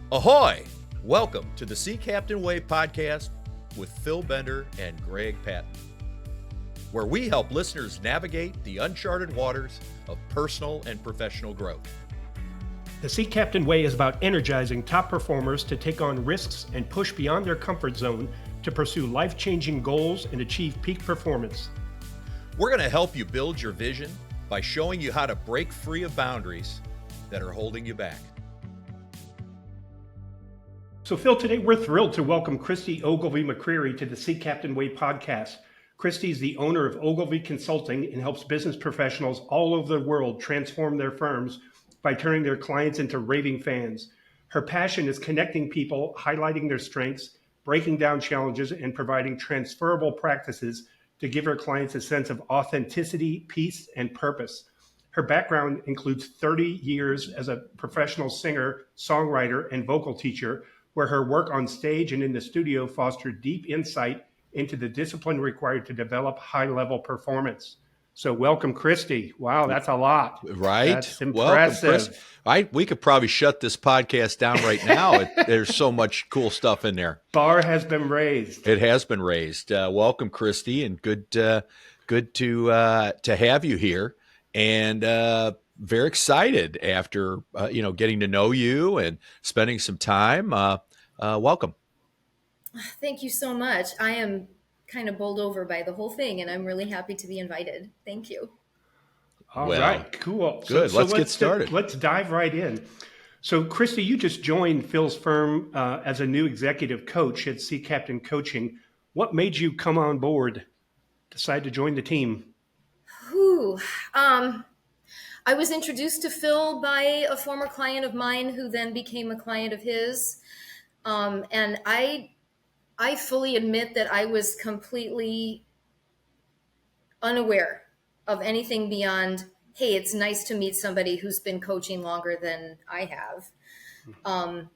Ahoy! Welcome to the Sea Captain Way podcast with Phil Bender and Greg Patton, where we help listeners navigate the uncharted waters of personal and professional growth. The Sea Captain Way is about energizing top performers to take on risks and push beyond their comfort zone to pursue life-changing goals and achieve peak performance. We're going to help you build your vision by showing you how to break free of boundaries that are holding you back. So Phil, today we're thrilled to welcome Christy Ogilvie McCreary to the Sea Captain Way podcast. Christy is the owner of Ogilvie Consulting and helps business professionals all over the world transform their firms by turning their clients into raving fans. Her passion is connecting people, highlighting their strengths, breaking down challenges, and providing transferrable practices to give her clients a sense of authenticity, peace, and purpose. Her background includes 30 years as a professional singer, songwriter, and vocal teacher, where her work on stage and in the studio fostered deep insight into the discipline required to develop high-level performance. So welcome, Christy. Wow, that's a lot. Right? That's impressive. We could probably shut this podcast down right now. There's so much cool stuff in there. Bar has been raised. It has been raised. Welcome, Christy, and good to have you here. And very excited after getting to know you and spending some time. Welcome. Thank you so much. I am kind of bowled over by the whole thing, and I'm really happy to be invited. Thank you. All right, cool. Good. Let's get started. Let's dive right in. So, Christy, you just joined Phil's firm as a new executive coach at Sea Captain Coaching. What made you come on board, decide to join the team? I was introduced to Phil by a former client of mine who then became a client of his. And I fully admit that I was completely unaware of anything beyond, hey, it's nice to meet somebody who's been coaching longer than I have.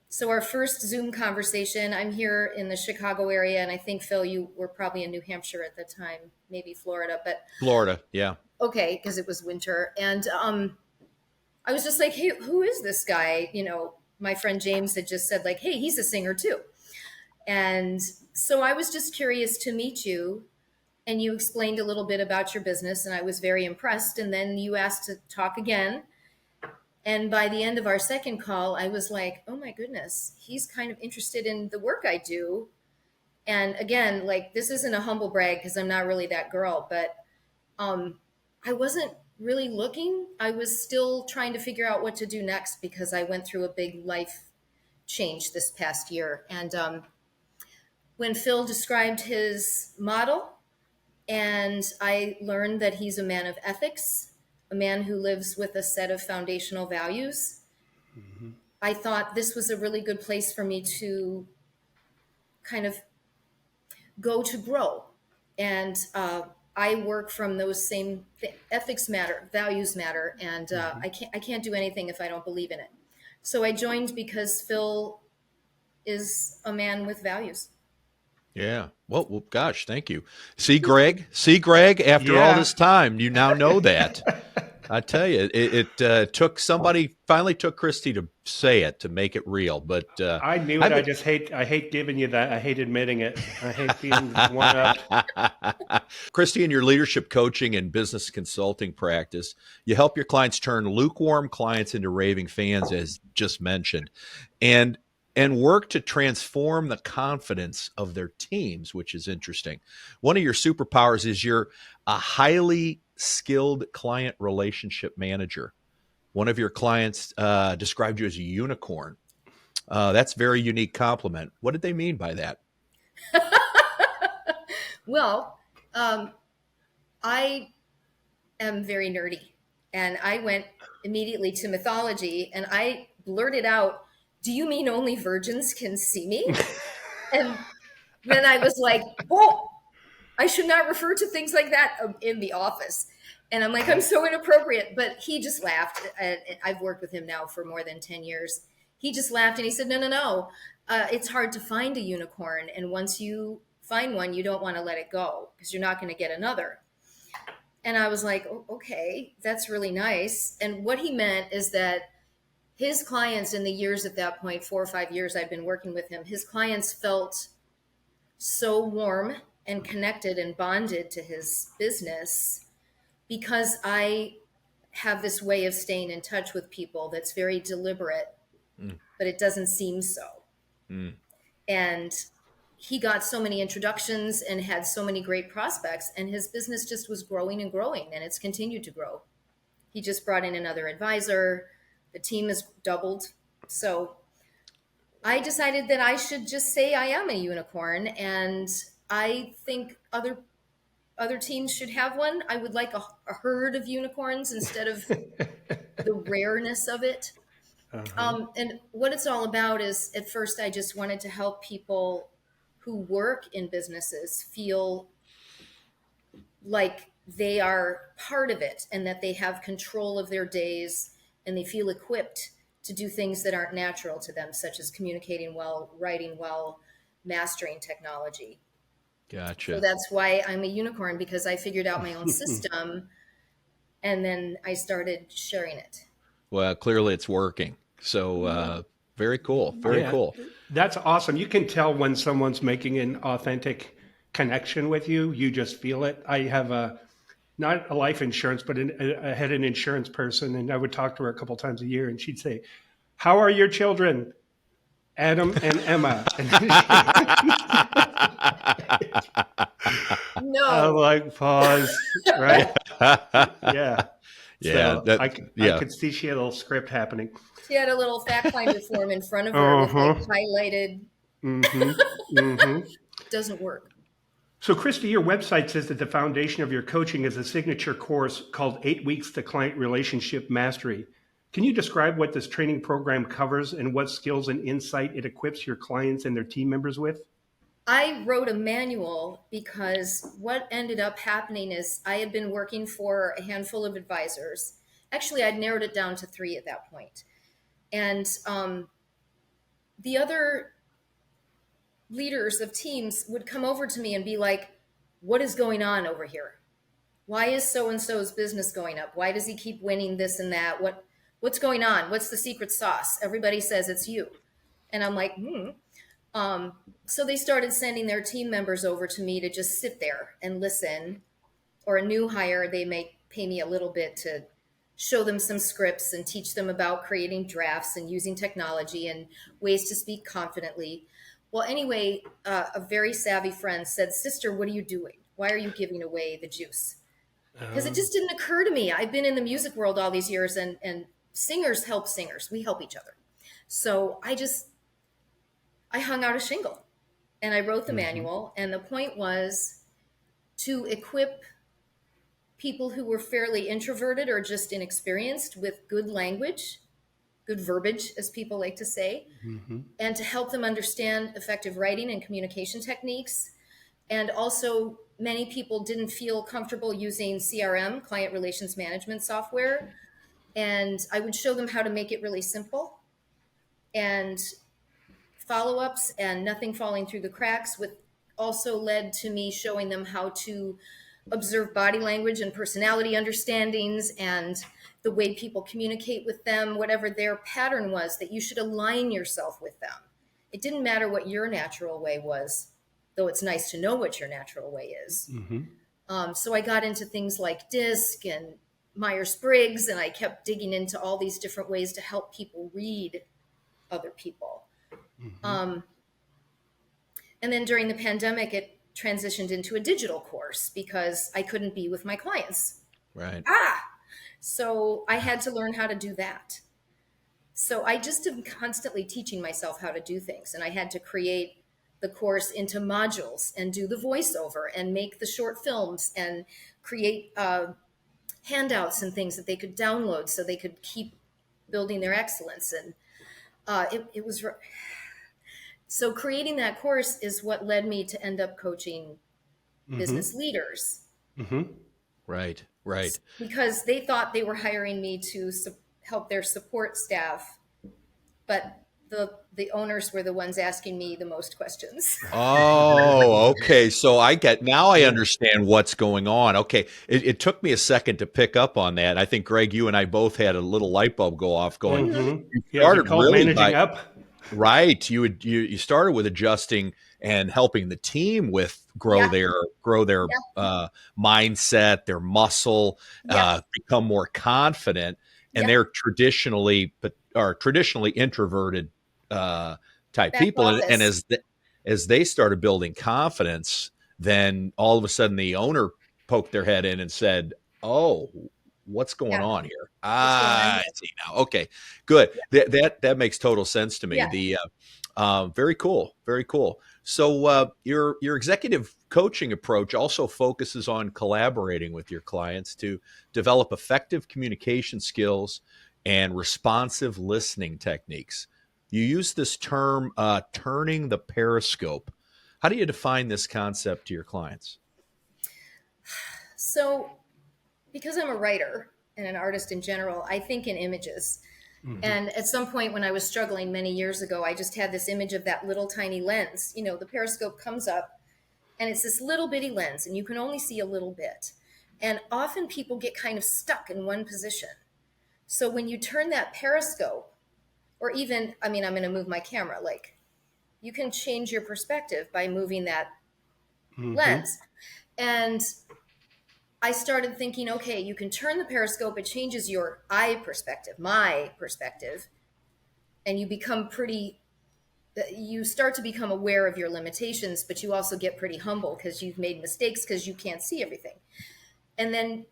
So our first Zoom conversation, I'm here in the Chicago area, and I think, Phil, you were probably in New Hampshire at the time, maybe Florida, but Florida, yeah. Okay, because it was winter. And I was just like, hey, who is this guy? My friend James had just said, like, hey, he's a singer too. And so I was just curious to meet you, and you explained a little bit about your business, and I was very impressed. And then you asked to talk again. And by the end of our second call, I was like, oh my goodness, he's kind of interested in the work I do. And again, like, this isn't a humble brag because I'm not really that girl, but I wasn't really looking. I was still trying to figure out what to do next because I went through a big life change this past year. And when Phil described his model, and I learned that he's a man of ethics, a man who lives with a set of foundational values, I thought this was a really good place for me to kind of go to grow. And I work from those same ethics matter, values matter, and I can't do anything if I don't believe in it. So I joined because Phil is a man with values. Yeah. Well, gosh, thank you. See, Greg, after all this time, you now know that. I tell you, it took somebody finally took Christy to say it, to make it real. But I knew it. I hate giving you that. I hate admitting it. I hate being one up. Christy, in your leadership coaching and business consulting practice, you help your clients turn lukewarm clients into raving fans, as just mentioned, and work to transform the confidence of their teams, which is interesting. One of your superpowers is you're a highly skilled client relationship manager. One of your clients described you as a unicorn. That's a very unique compliment. What did they mean by that? Well, I am very nerdy, and I went immediately to mythology, and I blurted out, do you mean only virgins can see me? And then I was like, oh, I should not refer to things like that in the office. And I'm like, I'm so inappropriate. But he just laughed. And I've worked with him now for more than 10 years. He just laughed and he said, no. It's hard to find a unicorn. And once you find one, you don't want to let it go because you're not going to get another. And I was like, oh, okay, that's really nice. And what he meant is that his clients in the years at that point, 4 or 5 years I'd been working with him, his clients felt so warm and connected and bonded to his business because I have this way of staying in touch with people that's very deliberate, but it doesn't seem so. And he got so many introductions and had so many great prospects, and his business just was growing and growing, and it's continued to grow. He just brought in another advisor. The team has doubled. So I decided that I should just say I am a unicorn, and I think other teams should have one. I would like a herd of unicorns instead of the rareness of it. And what it's all about is, at first, I just wanted to help people who work in businesses feel like they are part of it and that they have control of their days and they feel equipped to do things that aren't natural to them, such as communicating well, writing well, mastering technology. Gotcha. So that's why I'm a unicorn, because I figured out my own system and then I started sharing it. Well, clearly it's working. So very cool. Very cool. That's awesome. You can tell when someone's making an authentic connection with you. You just feel it. I have not a life insurance, but I had an insurance person, and I would talk to her a couple times a year, and she'd say, "How are your children? Adam and Emma." No. I'm like, pause, right? Yeah. Yeah. So I could see she had a little script happening. She had a little fact finder form in front of her with like highlighted. Doesn't work. So, Christy, your website says that the foundation of your coaching is a signature course called 8 Weeks to Client Relationship Mastery. Can you describe what this training program covers and what skills and insight it equips your clients and their team members with? I wrote a manual because what ended up happening is I had been working for a handful of advisors. Actually, I'd narrowed it down to 3 at that point. And the other leaders of teams would come over to me and be like, "What is going on over here? Why is so-and-so's business going up? Why does he keep winning this and that? What's going on? What's the secret sauce? Everybody says it's you." And I'm like, So they started sending their team members over to me to just sit there and listen. Or a new hire, they may pay me a little bit to show them some scripts and teach them about creating drafts and using technology and ways to speak confidently. Well, anyway, a very savvy friend said, "Sister, what are you doing? Why are you giving away the juice?" Because it just didn't occur to me. I've been in the music world all these years, and singers help singers. We help each other. So I hung out a shingle and I wrote the manual. And the point was to equip people who were fairly introverted or just inexperienced with good language, good verbiage, as people like to say, and to help them understand effective writing and communication techniques. And also, many people didn't feel comfortable using CRM, client relations management software. And I would show them how to make it really simple and follow-ups and nothing falling through the cracks, with also led to me showing them how to observe body language and personality understandings and the way people communicate with them, whatever their pattern was, that you should align yourself with them. It didn't matter what your natural way was, though it's nice to know what your natural way is. So I got into things like DISC and Myers-Briggs, and I kept digging into all these different ways to help people read other people. And then during the pandemic, it transitioned into a digital course because I couldn't be with my clients. Right. So I had to learn how to do that. So I just am constantly teaching myself how to do things. And I had to create the course into modules and do the voiceover and make the short films and create handouts and things that they could download so they could keep building their excellence. And it was... So creating that course is what led me to end up coaching business leaders. Right. Because they thought they were hiring me to help their support staff. But the owners were the ones asking me the most questions. Oh, okay. So I Yeah. understand what's going on. Okay. It took me a second to pick up on that. I think, Greg, you and I both had a little light bulb go off going, you Yeah. Is it started called really managing by, up? right. You started with adjusting and helping the team with Yeah, grow their yeah, mindset, their muscle, yeah, become more confident, and yeah. they're traditionally introverted type Back people, and office. as they started building confidence, then all of a sudden the owner poked their head in and said, "Oh, what's going Yeah. on here? What's going on Ah, I here? see now. Okay, good. That makes total sense to me. Yeah. The very cool, very cool. So your executive coaching approach also focuses on collaborating with your clients to develop effective communication skills and responsive listening techniques. You use this term, turning the periscope. How do you define this concept to your clients? So, because I'm a writer and an artist in general, I think in images. Hmm. And at some point when I was struggling many years ago, I just had this image of that little tiny lens. You know, the periscope comes up and it's this little bitty lens, and you can only see a little bit. And often people get kind of stuck in one position. So when you turn that periscope, or even, I mean, I'm going to move my camera, like you can change your perspective by moving that Hmm. lens. And I started thinking, okay, you can turn the periscope, it changes your eye perspective, my perspective, and you start to become aware of your limitations, but you also get pretty humble because you've made mistakes because you can't see everything. And then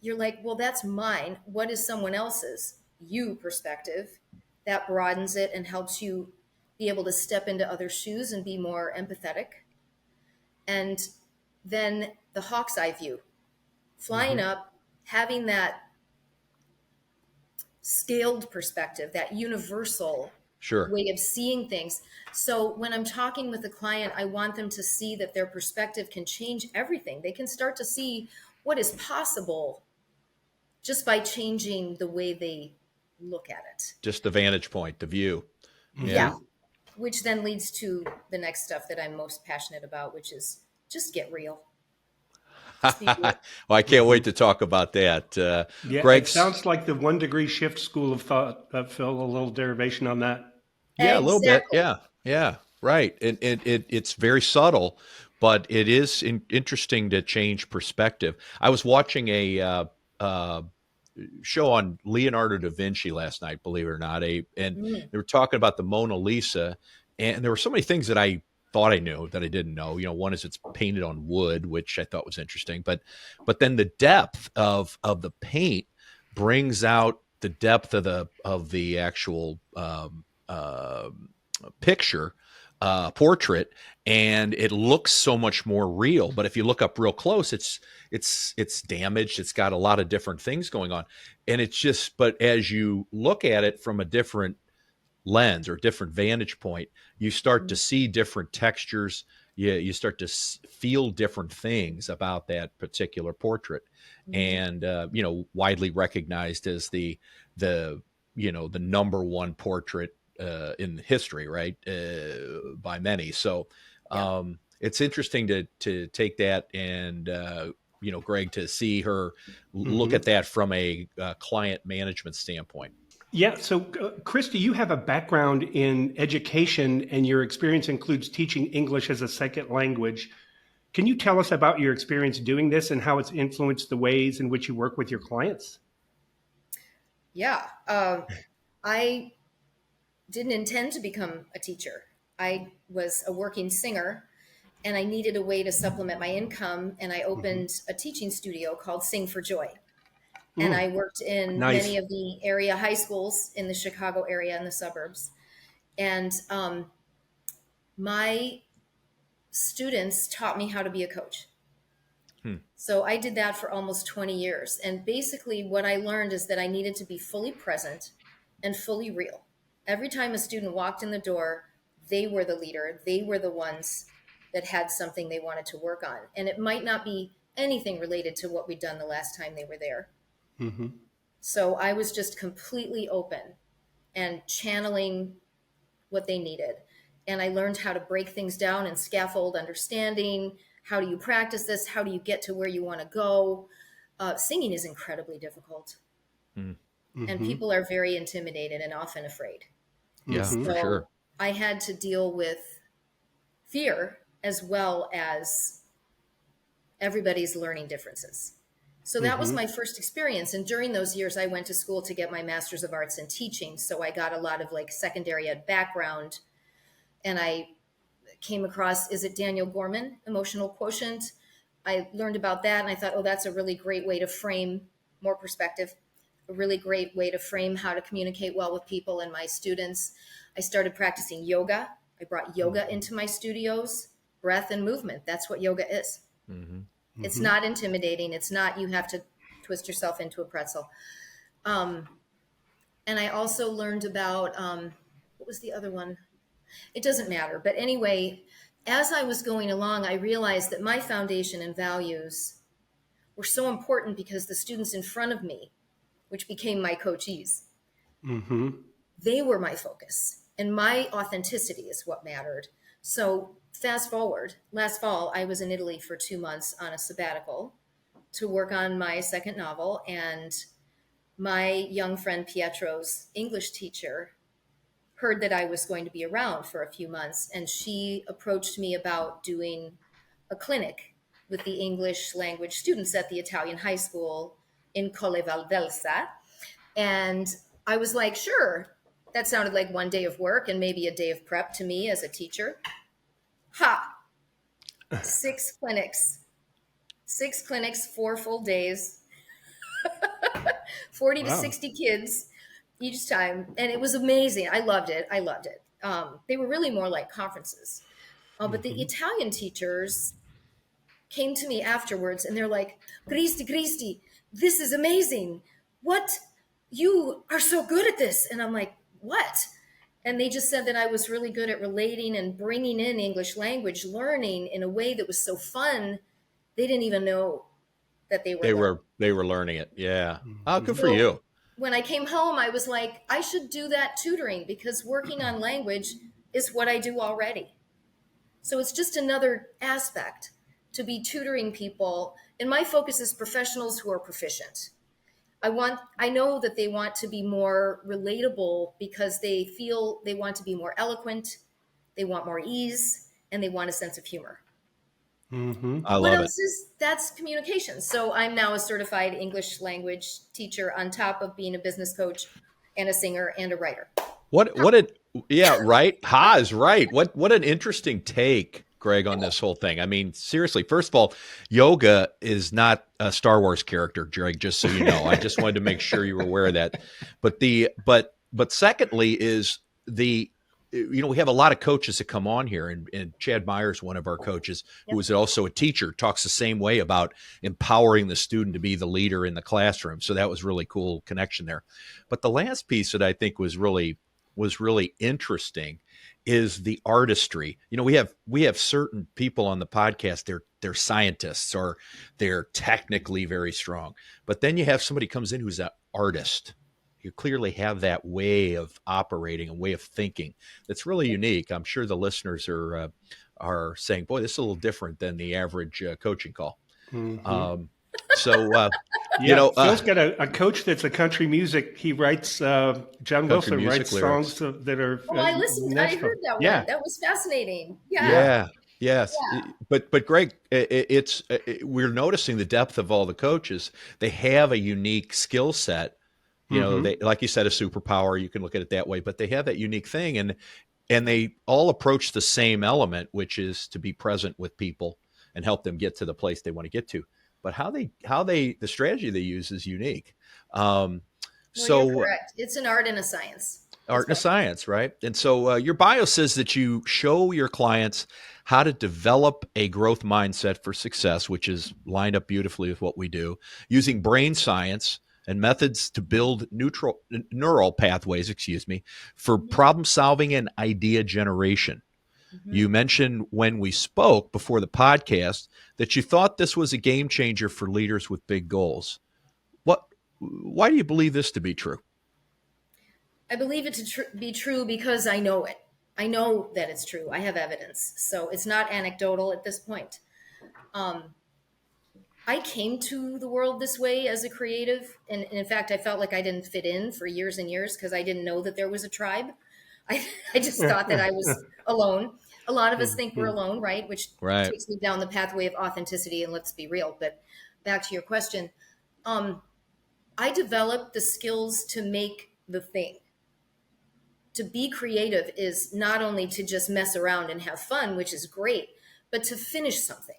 you're like, well, that's mine. What is someone else's? You perspective. That broadens it and helps you be able to step into other shoes and be more empathetic. And then the hawk's eye view, flying Hmm. up, having that scaled perspective, that universal Sure. way of seeing things. So when I'm talking with a client, I want them to see that their perspective can change everything. They can start to see what is possible just by changing the way they look at it. Just the vantage point, the view. Hmm. Yeah. Yeah. Which then leads to the next stuff that I'm most passionate about, which is just get real. Just be real. Well, I can't wait to talk about that. Yeah. It Greg's, sounds like the 1 degree shift school of thought, Phil, a little derivation on that. yeah, a little bit. Exactly. Yeah, yeah, right. And it's very subtle, but it is interesting to change perspective. I was watching a uh, show on Leonardo da Vinci last night, believe it or not. And Mm. they were talking about the Mona Lisa, and there were so many things that I thought I knew that I didn't know. One is it's painted on wood, which I thought was interesting, but then the depth of the paint brings out the depth of the actual picture, portrait, and it looks so much more real. But if you look up real close, it's damaged. It's got a lot of different things going on, and it's just. But as you look at it from a different lens or different vantage point, you start to see different textures. You start to feel different things about that particular portrait, Mm-hmm. and widely recognized as the the number one portrait in history, right? By many. So Yeah. it's interesting to take that and Greg, to see her look Hmm. at that from a client management standpoint. Yeah. So, Christy, you have a background in education, and your experience includes teaching English as a second language. Can you tell us about your experience doing this and how it's influenced the ways in which you work with your clients? Yeah. I didn't intend to become a teacher. I was a working singer and I needed a way to supplement my income. And I Hmm. opened a teaching studio called Sing for Joy. And Mm, I worked in many nice. of the area high schools in the Chicago area and the suburbs. And my students taught me how to be a coach. Hmm. So I did that for almost 20 years. And basically, what I learned is that I needed to be fully present and fully real. Every time a student walked in the door, they were the leader, they were the ones that had something they wanted to work on. And it might not be anything related to what we'd done the last time they were there. Hmm. So I was just completely open and channeling what they needed. And I learned how to break things down and scaffold understanding. How do you practice this? How do you get to where you want to go? Singing is incredibly difficult. Mm. And people are very intimidated and often afraid. Yeah, for So sure. I had to deal with fear as well as everybody's learning differences. So that was my first experience. And during those years, I went to school to get my Master's of Arts in Teaching. So I got a lot of like secondary ed background. And I came across, is it Daniel Gorman, Emotional Quotient? I learned about that and I thought, oh, that's a really great way to frame more perspective, a really great way to frame how to communicate well with people and my students. I started practicing yoga. I brought yoga into my studios, breath and movement. That's what yoga is. Mm-hmm. It's not intimidating. It's not, you have to twist yourself into a pretzel. And I also learned about, what was the other one? It doesn't matter. But anyway, as I was going along, I realized that my foundation and values were so important because the students in front of me, which became my coachees, they were my focus. And my authenticity is what mattered. So fast forward, last fall, I was in Italy for 2 months on a sabbatical to work on my second novel. And my young friend Pietro's English teacher heard that I was going to be around for a few months. And she approached me about doing a clinic with the English language students at the Italian high school in Colle Valdelsa. And I was like, sure. That sounded like one day of work and maybe a day of prep to me as a teacher. Ha! 6 clinics, 4 full days, 40 to 60 kids each time. And it was amazing. I loved it. They were really more like conferences. But the Italian teachers came to me afterwards and they're like, Christy, this is amazing. What? You are so good at this. And I'm like, what? And they just said that I was really good at relating and bringing in English language, learning in a way that was so fun. They didn't even know that they were learning it. Yeah. Oh, good for So you. when I came home, I was like, I should do that tutoring because working on language is what I do already. So it's just another aspect to be tutoring people. And my focus is professionals who are proficient. I know that they want to be more relatable because they feel they want to be more eloquent, they want more ease, and they want a sense of humor. I What love it. else is that's communication? So I'm now a certified English language teacher on top of being a business coach and a singer and a writer. Yeah, right. Ha is right. What an interesting take, Greg, on this whole thing. I mean, seriously, first of all, yoga is not a Star Wars character, Greg, just so you know. I just wanted to make sure you were aware of that. But secondly is we have a lot of coaches that come on here, and Chad Myers, one of our coaches, who is also a teacher, talks the same way about empowering the student to be the leader in the classroom. So that was really cool connection there. But the last piece that I think was really interesting is the artistry. We have certain people on the podcast, they're scientists or they're technically very strong. But then you have somebody comes in who's an artist. You clearly have that way of operating, a way of thinking that's really unique. I'm sure the listeners are saying, boy, this is a little different than the average coaching call. Phil's got a coach that's a country music. He writes, John Wilson writes lyrics. songs that are. I listened. I heard that one. That was fascinating. Yeah. Yes. Yeah. But Greg, we're noticing the depth of all the coaches. They have a unique skill set. They, like you said, a superpower. You can look at it that way, but they have that unique thing, and they all approach the same element, which is to be present with people and help them get to the place they want to get to. But the strategy they use is unique. You're correct. It's an art and a science. Art and a science, right? And so your bio says that you show your clients how to develop a growth mindset for success, which is lined up beautifully with what we do, using brain science and methods to build neural pathways, for problem solving and idea generation. You mentioned when we spoke before the podcast that you thought this was a game changer for leaders with big goals. Why do you believe this to be true? I believe it to be true because I know it. I know that it's true. I have evidence. So it's not anecdotal at this point. I came to the world this way as a creative. And in fact, I felt like I didn't fit in for years and years because I didn't know that there was a tribe. I just thought that I was alone. A lot of us think we're alone, right? Which Right. takes me down the pathway of authenticity. And let's be real. But back to your question, I developed the skills to make the thing. To be creative is not only to just mess around and have fun, which is great, but to finish something,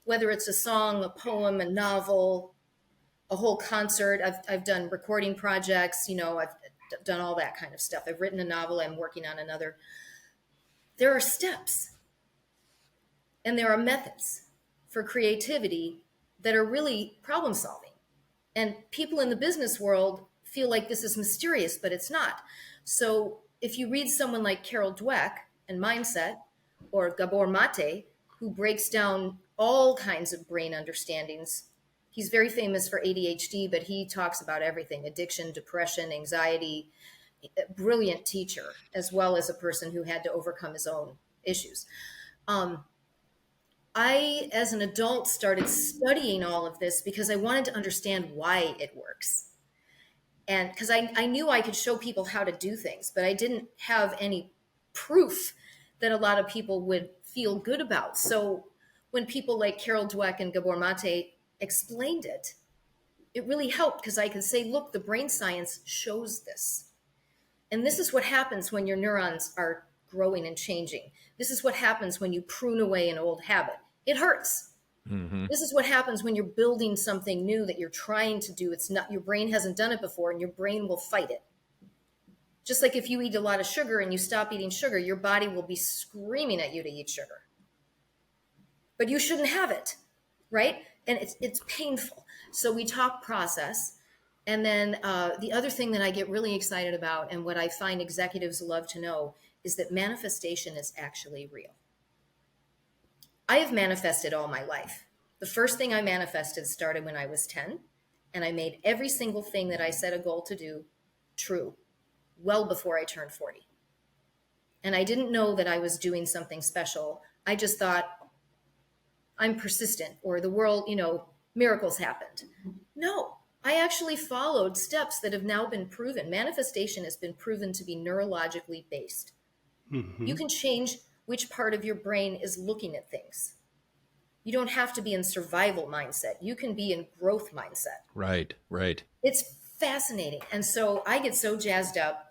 whether it's a song, a poem, a novel, a whole concert. I've done recording projects, I've done all that kind of stuff. I've written a novel. I'm working on another. There are steps and there are methods for creativity that are really problem solving. And people in the business world feel like this is mysterious, but it's not. So if you read someone like Carol Dweck and Mindset, or Gabor Mate, who breaks down all kinds of brain understandings, he's very famous for ADHD, but he talks about everything: addiction, depression, anxiety. A brilliant teacher, as well as a person who had to overcome his own issues. I, as an adult, started studying all of this because I wanted to understand why it works. And because I knew I could show people how to do things, but I didn't have any proof that a lot of people would feel good about. So when people like Carol Dweck and Gabor Mate explained it, it really helped because I could say, look, the brain science shows this. And this is what happens when your neurons are growing and changing. This is what happens when you prune away an old habit. It hurts. Mm-hmm. This is what happens when you're building something new that you're trying to do. It's not, your brain hasn't done it before, and your brain will fight it. Just like if you eat a lot of sugar and you stop eating sugar, your body will be screaming at you to eat sugar. But you shouldn't have it, right? And it's painful. So we talk process. And then the other thing that I get really excited about, and what I find executives love to know, is that manifestation is actually real. I have manifested all my life. The first thing I manifested started when I was 10, and I made every single thing that I set a goal to do true well before I turned 40. And I didn't know that I was doing something special. I just thought, I'm persistent, or the world, miracles happened. No, I actually followed steps that have now been proven. Manifestation has been proven to be neurologically based. Mm-hmm. You can change which part of your brain is looking at things. You don't have to be in survival mindset. You can be in growth mindset. Right. It's fascinating. And so I get so jazzed up,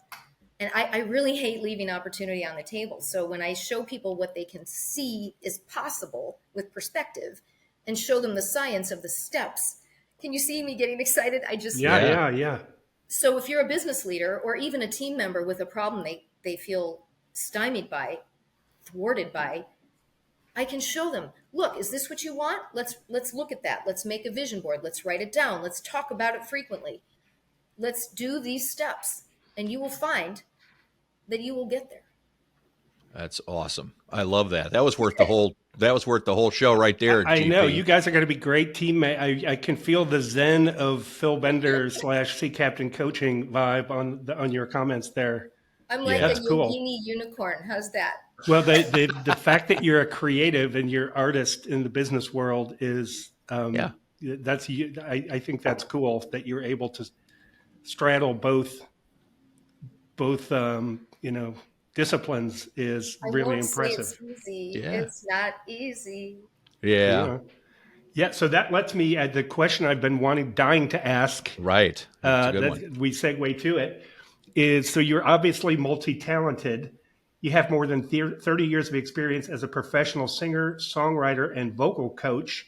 and I really hate leaving opportunity on the table. So when I show people what they can see is possible with perspective and show them the science of the steps, can you see me getting excited? Yeah. So if you're a business leader or even a team member with a problem they feel stymied by, thwarted by, I can show them, look, is this what you want? Let's look at that. Let's make a vision board. Let's write it down. Let's talk about it frequently. Let's do these steps, and you will find that you will get there. That's awesome. I love that. That was worth the whole show right there. I GP. know you guys are going to be great teammates. I can feel the zen of Phil Bender / Sea Captain coaching vibe on your comments there. I'm like a Yogini unicorn. How's that? Well, the fact that you're a creative and you're artist in the business world is that's, I think that's cool that you're able to straddle both disciplines is really impressive. Say it's easy. Yeah. It's not easy. Yeah. So that lets me at the question I've been dying to ask. Right. That's a good one. We segue to it. Is so you're obviously multi-talented. You have more than 30 years of experience as a professional singer, songwriter, and vocal coach.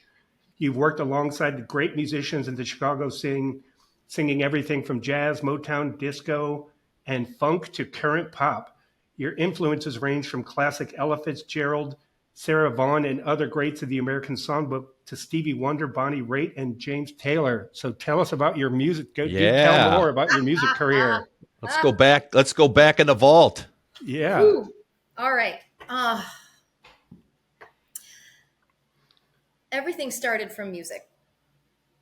You've worked alongside the great musicians in the Chicago scene, singing everything from jazz, Motown, disco, and funk to current pop. Your influences range from classic Ella Fitzgerald, Sarah Vaughan, and other greats of the American songbook to Stevie Wonder, Bonnie Raitt, and James Taylor. So tell us about your music. Tell more about your music career. Let's go back. Let's go back in the vault. Yeah. Ooh. All right. Everything started from music.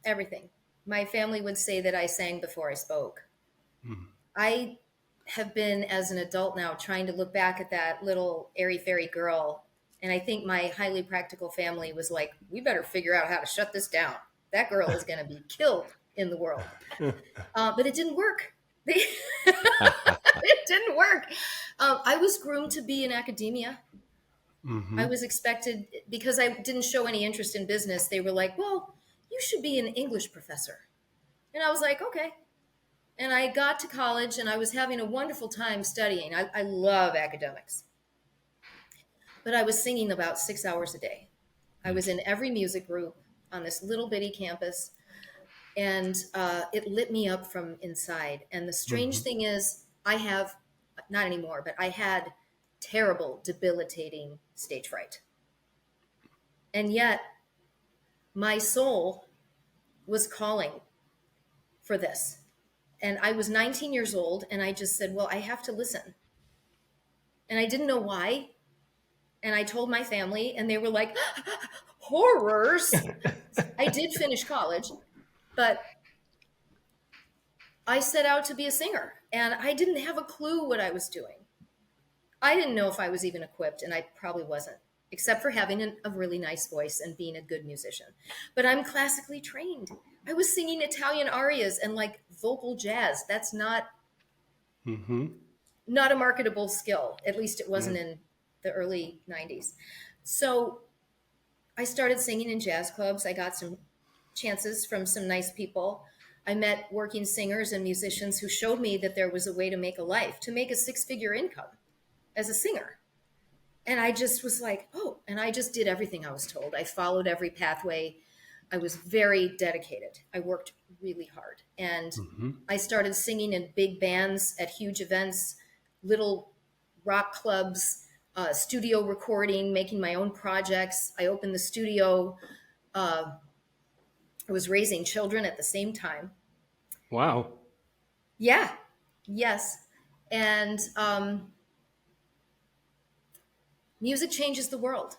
Everything. My family would say that I sang before I spoke. I have been, as an adult now, trying to look back at that little airy fairy girl. And I think my highly practical family was like, we better figure out how to shut this down. That girl is going to be killed in the world. But it didn't work. It didn't work. I was groomed to be in academia. I was expected, because I didn't show any interest in business. They were like, well, you should be an English professor. And I was like, okay. And I got to college and I was having a wonderful time studying. I love academics. But I was singing about 6 hours a day. I was in every music group on this little bitty campus. And it lit me up from inside. And the strange thing is, I have, not anymore, but I had terrible, debilitating stage fright. And yet, my soul was calling for this. And I was 19 years old, and I just said, well, I have to listen. And I didn't know why. And I told my family, and they were like, horrors. I did finish college, but I set out to be a singer, and I didn't have a clue what I was doing. I didn't know if I was even equipped, and I probably wasn't, except for having a really nice voice and being a good musician. But I'm classically trained. I was singing Italian arias and like vocal jazz. That's not a marketable skill. At least it wasn't in the early 90s. So I started singing in jazz clubs. I got some chances from some nice people. I met working singers and musicians who showed me that there was a way to make a life, to make a six-figure income as a singer. And I just was like, oh, and I just did everything I was told. I followed every pathway. I was very dedicated. I worked really hard. And I started singing in big bands at huge events, little rock clubs, studio recording, making my own projects. I opened the studio. I was raising children at the same time. Wow. Yeah. Yes. And music changes the world.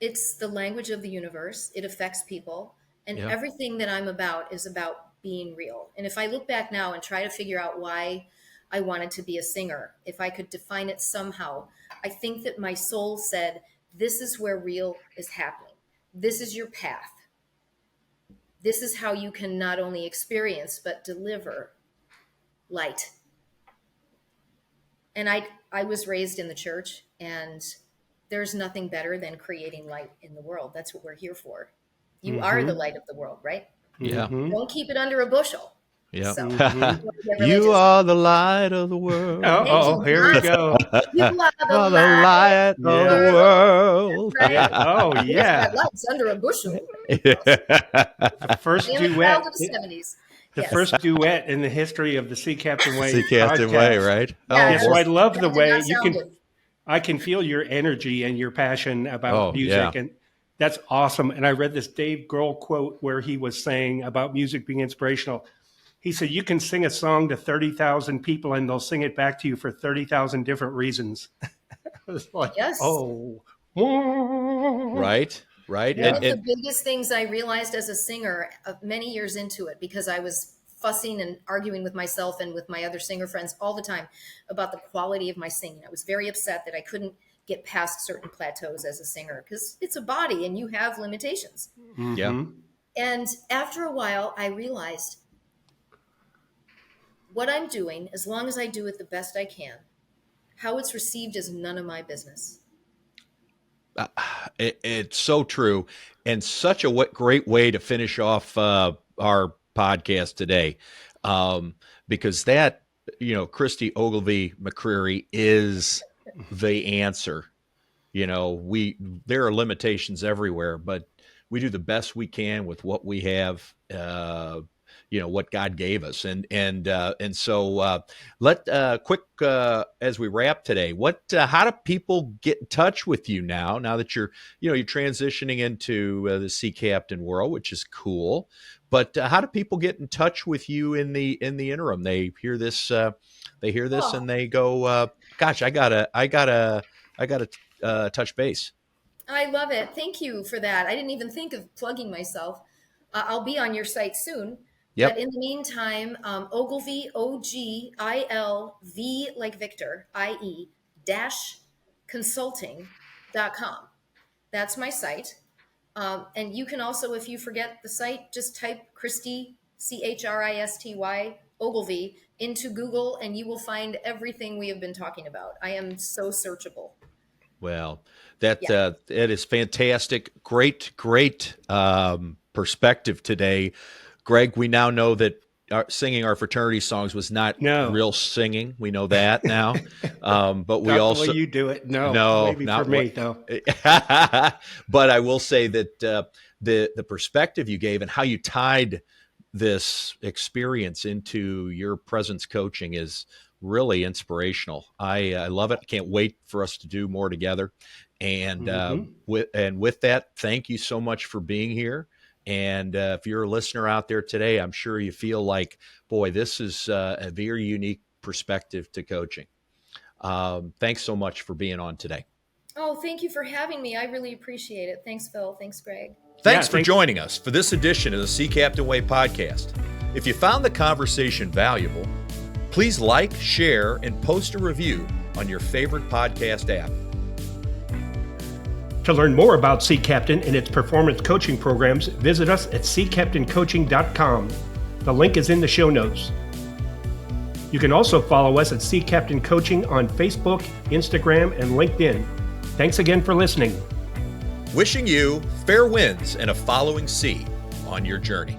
It's the language of the universe. It affects people. And everything that I'm about is about being real. And if I look back now and try to figure out why I wanted to be a singer, if I could define it somehow, I think that my soul said, this is where real is happening. This is your path. This is how you can not only experience, but deliver light. And I was raised in the church, and there's nothing better than creating light in the world. That's what we're here for. You are the light of the world, right? Yeah. Don't keep it under a bushel. Yeah. So, You are the light of the world. Oh, here we go. You are Oh, the light of the world. right? Oh, yeah. That light's under a bushel. The first In the duet. crowd of the 70s. The Yes. first duet in the history of the Sea Captain Way. See Captain podcast. Way, right? Yeah, So I love the That did way not you sound can. good. I can feel your energy and your passion about Oh, music, yeah. and that's awesome. And I read this Dave Grohl quote where he was saying about music being inspirational. He said, "You can sing a song to 30,000 people, and they'll sing it back to you for 30,000 different reasons." I was like, Yes. oh, Right. Yeah. One of the biggest things I realized as a singer many years into it, because I was fussing and arguing with myself and with my other singer friends all the time about the quality of my singing. I was very upset that I couldn't get past certain plateaus as a singer, because it's a body and you have limitations. Yeah. And after a while, I realized what I'm doing, as long as I do it the best I can, how it's received is none of my business. It's so true, and such a great way to finish off our podcast today, because that, Christy Ogilvie McCreary is the answer. There are limitations everywhere, but we do the best we can with what we have. What God gave us, and so quick as we wrap today. How do people get in touch with you now? Now that you're transitioning into the Sea Captain world, which is cool. But how do people get in touch with you in the interim? They hear this, and they go, "Gosh, I gotta touch base." I love it. Thank you for that. I didn't even think of plugging myself. I'll be on your site soon. Yep. But in the meantime, Ogilvie, Ogilv like Victor, IE dash consulting.com. That's my site. And you can also, if you forget the site, just type Christy, Christy, Ogilvie into Google, and you will find everything we have been talking about. I am so searchable. Well, that Yeah. it is fantastic. Great perspective today. Greg, we now know that singing our fraternity songs was not real singing. We know that now. But we not also the way you do it. no, maybe not for me though. But I will say that the perspective you gave and how you tied this experience into your presence coaching is really inspirational. I love it. I can't wait for us to do more together. And with that, thank you so much for being here. And if you're a listener out there today, I'm sure you feel like, boy, this is a very unique perspective to coaching. Thanks so much for being on today. Oh, thank you for having me. I really appreciate it. Thanks, Phil. Thanks, Greg. Thanks for joining us for this edition of the Sea Captain Way podcast. If you found the conversation valuable, please like, share, and post a review on your favorite podcast app. To learn more about Sea Captain and its performance coaching programs, visit us at seacaptaincoaching.com. The link is in the show notes. You can also follow us at Sea Captain Coaching on Facebook, Instagram, and LinkedIn. Thanks again for listening. Wishing you fair winds and a following sea on your journey.